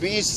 20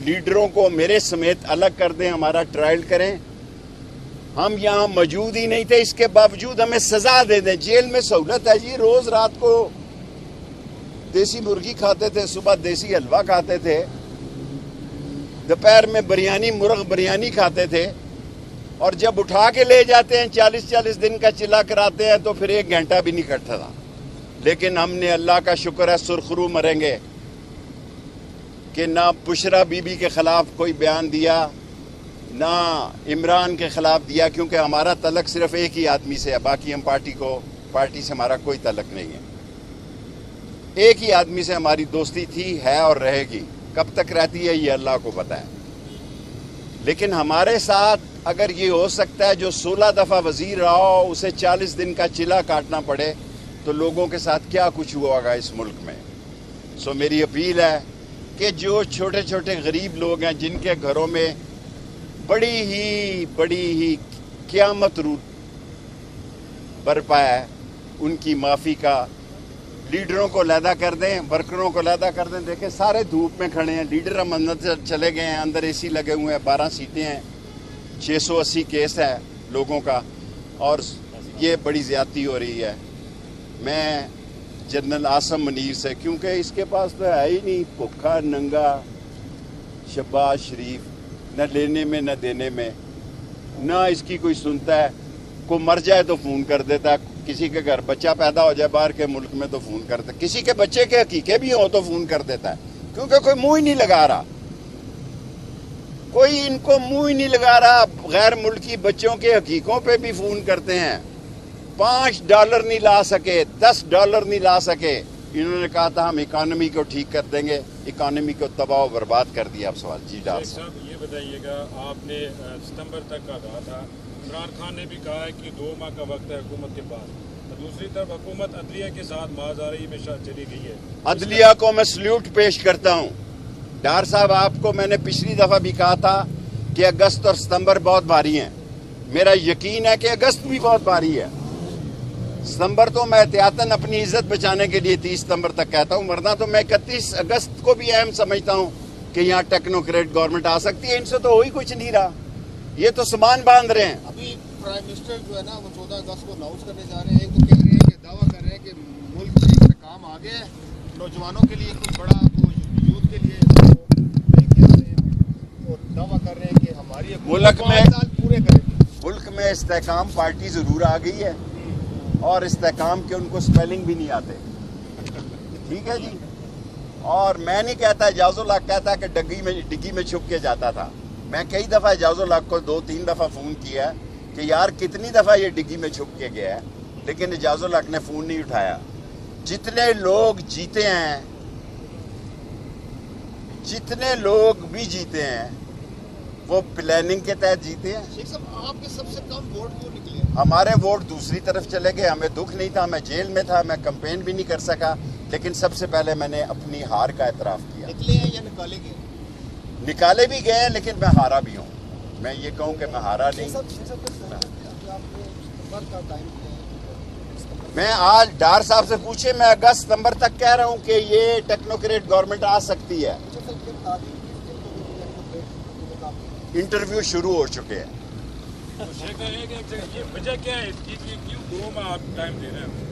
لیڈروں کو میرے سمیت الگ کر دیں, ہمارا ٹرائل کریں. ہم یہاں موجود ہی نہیں تھے, اس کے باوجود ہمیں سزا دے دیں. جیل میں سہولت ہے جی, روز رات کو دیسی مرغی کھاتے تھے, صبح دیسی حلوہ کھاتے تھے, دوپہر میں بریانی, مرغ بریانی کھاتے تھے, اور جب اٹھا کے لے جاتے ہیں 40 دن کا چلا کراتے ہیں تو پھر 1 گھنٹہ بھی نہیں کٹتا تھا. لیکن ہم نے, اللہ کا شکر ہے, سرخرو مریں گے کہ نہ بشرا بی بی کے خلاف کوئی بیان دیا, نہ عمران کے خلاف دیا, کیونکہ ہمارا تعلق صرف ایک ہی آدمی سے ہے. باقی ہم پارٹی سے ہمارا کوئی تعلق نہیں ہے. ایک ہی آدمی سے ہماری دوستی تھی, ہے اور رہے گی. کب تک رہتی ہے یہ اللہ کو پتہ ہے. لیکن ہمارے ساتھ اگر یہ ہو سکتا ہے, جو 16 دفعہ وزیر رہا ہو اسے 40 دن کا چلا کاٹنا پڑے, تو لوگوں کے ساتھ کیا کچھ ہوا ہوگا اس ملک میں. سو میری اپیل ہے کہ جو چھوٹے چھوٹے غریب لوگ ہیں, جن کے گھروں میں بڑی ہی قیامت رو برپا ہے, ان کی معافی کا, لیڈروں کو علیحدہ کر دیں, ورکروں کو علیحدہ کر دیں. دیکھیں سارے دھوپ میں کھڑے ہیں, لیڈر ہم اندر چلے گئے ہیں, اندر AC لگے ہوئے ہیں, 12 سیٹیں ہیں, 680 کیس ہے لوگوں کا, اور یہ بڑی زیادتی ہو رہی ہے. میں جنرل عاصم منیر سے, کیونکہ اس کے پاس تو ہے ہی نہیں, بھوکا ننگا شہباز شریف, نہ لینے میں نہ دینے میں, نہ اس کی کوئی سنتا ہے. کو مر جائے تو فون کر دیتا ہے, کسی کے گھر بچہ پیدا ہو جائے باہر کے ملک میں تو فون کرتا ہے, کسی کے بچے کے حقیقے بھی ہوں تو فون کر دیتا ہے, کیونکہ کوئی منہ ہی نہیں لگا رہا, کوئی ان کو منہ ہی نہیں لگا رہا. غیر ملکی بچوں کے حقیقوں پہ بھی فون کرتے ہیں. $5 نہیں لا سکے, $10 نہیں لا سکے. انہوں نے کہا تھا ہم اکانومی کو ٹھیک کر دیں گے, اکانومی کو تباہ و برباد کر دیا. اب سوال جی ڈاکٹر صاحب یہ بتائیے گا, آپ نے ستمبر تک کا کہا تھا, عمران خان نے بھی کہا ہے کہ 2 ماہ کا وقت ہے حکومت کے پاس. دوسری طرف حکومت عدلیہ کے ساتھ مازاری میں چلی گئی ہے. عدلیہ کو میں سلیوٹ پیش کرتا ہوں. ڈار صاحب, آپ کو میں نے پچھلی دفعہ بھی کہا تھا کہ اگست اور ستمبر بہت بھاری ہیں. میرا یقین ہے کہ اگست بھی بہت بھاری ہے. ستمبر تو میں احتیاطاً اپنی عزت بچانے کے لیے 30 ستمبر تک کہتا ہوں, ورنہ تو میں 31 اگست کو بھی اہم سمجھتا ہوں کہ یہاں ٹیکنوکریٹ گورنمنٹ آ سکتی ہے. ان سے تو ہو ہی کچھ نہیں رہا, یہ تو سامان باندھ رہے ہیں. ابھی پرائم منسٹر جو ہے نا وہ 14 اگست کو اناؤنس کرنے جا رہے ہیں. تو کہہ رہے ہیں کہ دعویٰ کر رہے ہیں کہ ملک میں استحکام آ گیا ہے, نوجوانوں کے لیے کچھ بڑا یوتھ کے لیے اور دعویٰ کر رہے ہیں کہ ہماری ملک میں 5 سال پورے کریں. ملک میں استحکام پارٹی ضرور آ گئی ہے, اور استحکام کے ان کو سپیلنگ بھی نہیں آتے. ٹھیک ہے جی. اور میں نہیں کہتا, اعجاز الحق کہتا کہ ڈگی میں چھپ کے جاتا تھا. میں کئی دفعہ اعجاز الحق کو 2-3 دفعہ فون کیا کہ یار کتنی دفعہ یہ ڈگی میں چھپ کے گیا ہے, لیکن اعجاز الحق نے فون نہیں اٹھایا. جتنے لوگ جیتے ہیں, جتنے لوگ بھی جیتے ہیں, وہ پلاننگ کے تحت جیتے ہیں. شیخ صاحب, آپ کے سب سے کم ووٹ کیوں نکلے؟ ہمارے ووٹ دوسری طرف چلے گئے. ہمیں دکھ نہیں تھا, میں جیل میں تھا, میں کمپین بھی نہیں کر سکا, لیکن سب سے پہلے میں نے اپنی ہار کا اعتراف کیا. نکلے ہیں یا نکالے گئے؟ نکالے بھی گئے ہیں, لیکن میں ہارا بھی ہوں. میں یہ کہوں کہ میں ہارا نہیں. میں آج ڈار صاحب سے پوچھے, میں اگست ستمبر تک کہہ رہا ہوں کہ یہ ٹیکنوکریٹ گورنمنٹ آ سکتی ہے. انٹرویو شروع ہو چکے ہیں. وجہ کیا ہے اس کی, کیوں 2 ماہ آپ ٹائم دے رہے ہیں؟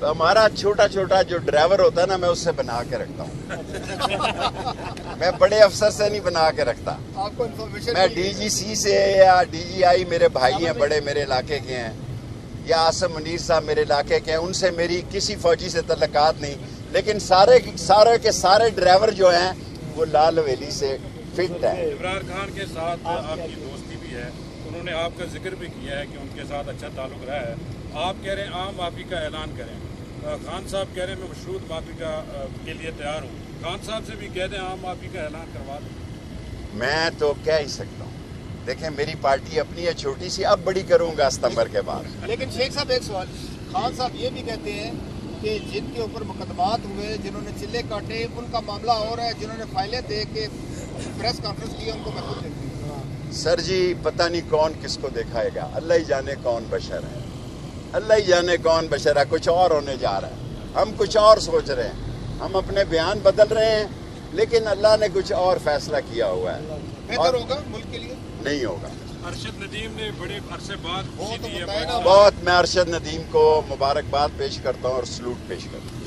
ہمارا چھوٹا جو ڈرائیور ہوتا ہے نا, میں اس سے بنا کے رکھتا ہوں. میں بڑے افسر سے نہیں بنا کے رکھتا. آپ کو انفارمیشن میں DGC سے یا DGI میرے بھائی ہیں, بڑے میرے علاقے کے ہیں, یا عاصم منیر صاحب میرے علاقے کے ہیں, ان سے میری کسی فوجی سے تعلقات نہیں. لیکن سارے کے سارے ڈرائیور جو ہیں وہ لال حویلی سے فٹ ہے. عمران خان کے ساتھ آپ کی دوستی بھی ہے, انہوں نے آپ کا ذکر بھی کیا ہے کہ ان کے ساتھ اچھا تعلق رہا ہے. آپ کہہ رہے ہیں عام معافی کا اعلان کریں, خان صاحب کہہ رہے ہیں میں مشروط معافی کے لیے تیار ہوں. خان صاحب سے بھی کہہ دیں عام معافی کا اعلان کروا دیں. میں تو کہہ ہی سکتا ہوں. دیکھیں میری پارٹی اپنی ہے چھوٹی سی, اب بڑی کروں گا ستمبر کے بعد. لیکن شیخ صاحب ایک سوال, خان صاحب یہ بھی کہتے ہیں کہ جن کے اوپر مقدمات ہوئے, جنہوں نے چلے کاٹے, ان کا معاملہ اور ہے, جنہوں نے فائلیں دے کے پریس کانفرنس کی ان کو میں خود دیکھتی ہوں. سر جی پتہ نہیں کون کس کو دکھائے گا, اللہ ہی جانے کون بشر ہے, اللہ ہی جانے کون بشر ہے. کچھ اور ہونے جا رہا ہے, ہم کچھ اور سوچ رہے ہیں. ہم اپنے بیان بدل رہے ہیں, لیکن اللہ نے کچھ اور فیصلہ کیا ہوا ہے. بہتر ہوگا ملک کے لیے. نہیں ہوگا. ارشد ندیم نے بڑے عرصے بعد وہ تو خوشی دی ہے. بتائے نا. بہت میں ارشد ندیم کو مبارکباد پیش کرتا ہوں اور سلوٹ پیش کرتا ہوں.